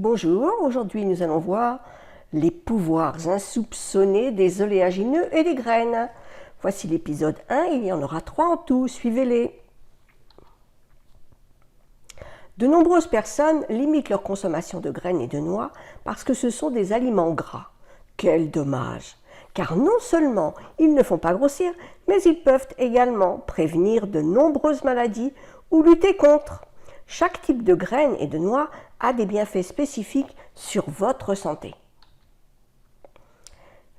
Bonjour, aujourd'hui nous allons voir les pouvoirs insoupçonnés des oléagineux et des graines. Voici l'épisode 1, il y en aura 3 en tout, suivez-les. De nombreuses personnes limitent leur consommation de graines et de noix parce que ce sont des aliments gras. Quel dommage! Car non seulement ils ne font pas grossir, mais ils peuvent également prévenir de nombreuses maladies ou lutter contre. Chaque type de graines et de noix a des bienfaits spécifiques sur votre santé.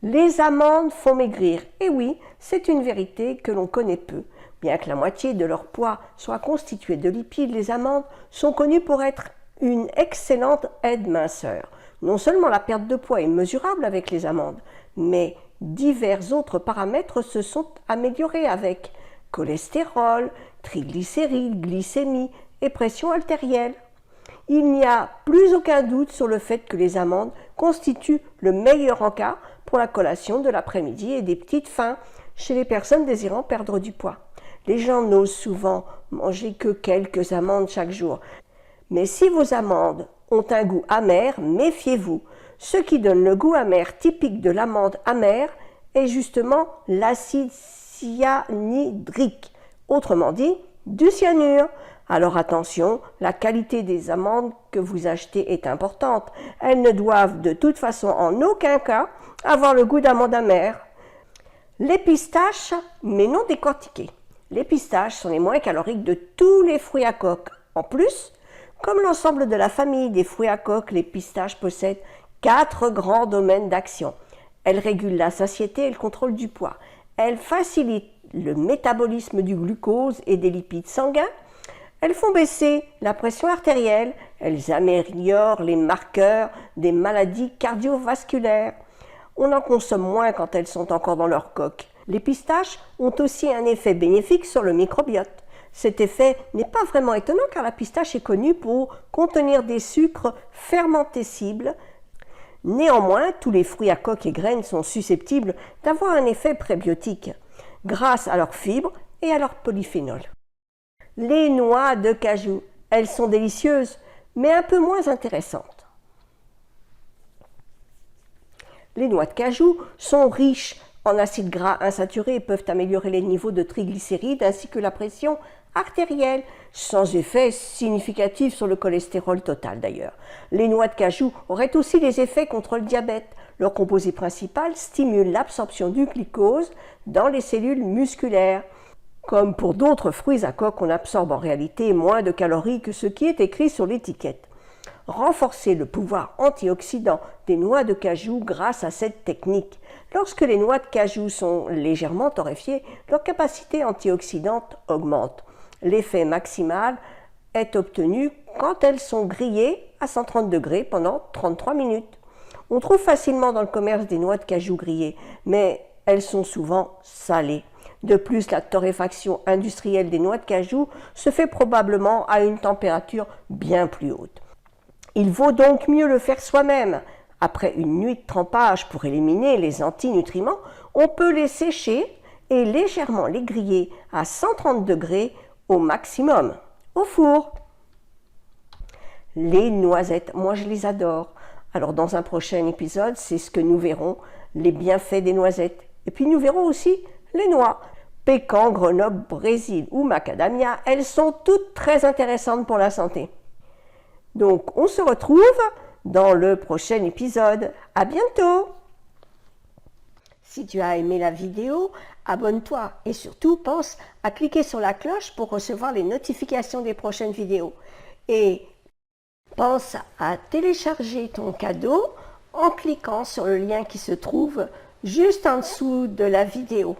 Les amandes font maigrir. Et oui, c'est une vérité que l'on connaît peu. Bien que la moitié de leur poids soit constituée de lipides, les amandes sont connues pour être une excellente aide minceur. Non seulement la perte de poids est mesurable avec les amandes, mais divers autres paramètres se sont améliorés avec cholestérol, triglycérides, glycémie et pression artérielle. Il n'y a plus aucun doute sur le fait que les amandes constituent le meilleur encas pour la collation de l'après-midi et des petites faims chez les personnes désirant perdre du poids. Les gens n'osent souvent manger que quelques amandes chaque jour. Mais si vos amandes ont un goût amer, méfiez-vous. Ce qui donne le goût amer typique de l'amande amère est justement l'acide cyanhydrique, autrement dit du cyanure. Alors attention, la qualité des amandes que vous achetez est importante. Elles ne doivent de toute façon en aucun cas avoir le goût d'amande amère. Les pistaches, mais non décortiquées. Les pistaches sont les moins caloriques de tous les fruits à coque. En plus, comme l'ensemble de la famille des fruits à coque, les pistaches possèdent 4 grands domaines d'action. Elles régulent la satiété et le contrôle du poids. Elles facilitent le métabolisme du glucose et des lipides sanguins. Elles font baisser la pression artérielle. Elles améliorent les marqueurs des maladies cardiovasculaires. On en consomme moins quand elles sont encore dans leur coque. Les pistaches ont aussi un effet bénéfique sur le microbiote. Cet effet n'est pas vraiment étonnant car la pistache est connue pour contenir des sucres fermentescibles. Néanmoins, tous les fruits à coque et graines sont susceptibles d'avoir un effet prébiotique grâce à leurs fibres et à leurs polyphénols. Les noix de cajou, elles sont délicieuses, mais un peu moins intéressantes. Les noix de cajou sont riches en acides gras insaturés et peuvent améliorer les niveaux de triglycérides ainsi que la pression artérielle, sans effet significatif sur le cholestérol total d'ailleurs. Les noix de cajou auraient aussi des effets contre le diabète. Leur composé principal stimule l'absorption du glucose dans les cellules musculaires. Comme pour d'autres fruits à coque, on absorbe en réalité moins de calories que ce qui est écrit sur l'étiquette. Renforcer le pouvoir antioxydant des noix de cajou grâce à cette technique. Lorsque les noix de cajou sont légèrement torréfiées, leur capacité antioxydante augmente. L'effet maximal est obtenu quand elles sont grillées à 130 degrés pendant 33 minutes. On trouve facilement dans le commerce des noix de cajou grillées, mais elles sont souvent salées. De plus, la torréfaction industrielle des noix de cajou se fait probablement à une température bien plus haute. Il vaut donc mieux le faire soi-même. Après une nuit de trempage pour éliminer les antinutriments, on peut les sécher et légèrement les griller à 130 degrés au maximum, au four. Les noisettes, moi je les adore. Alors dans un prochain épisode, c'est ce que nous verrons, les bienfaits des noisettes. Et puis nous verrons aussi les noix. Pécan, Grenoble, Brésil ou macadamia, elles sont toutes très intéressantes pour la santé. Donc on se retrouve dans le prochain épisode. À bientôt! Si tu as aimé la vidéo, abonne-toi et surtout pense à cliquer sur la cloche pour recevoir les notifications des prochaines vidéos. Et pense à télécharger ton cadeau en cliquant sur le lien qui se trouve juste en dessous de la vidéo.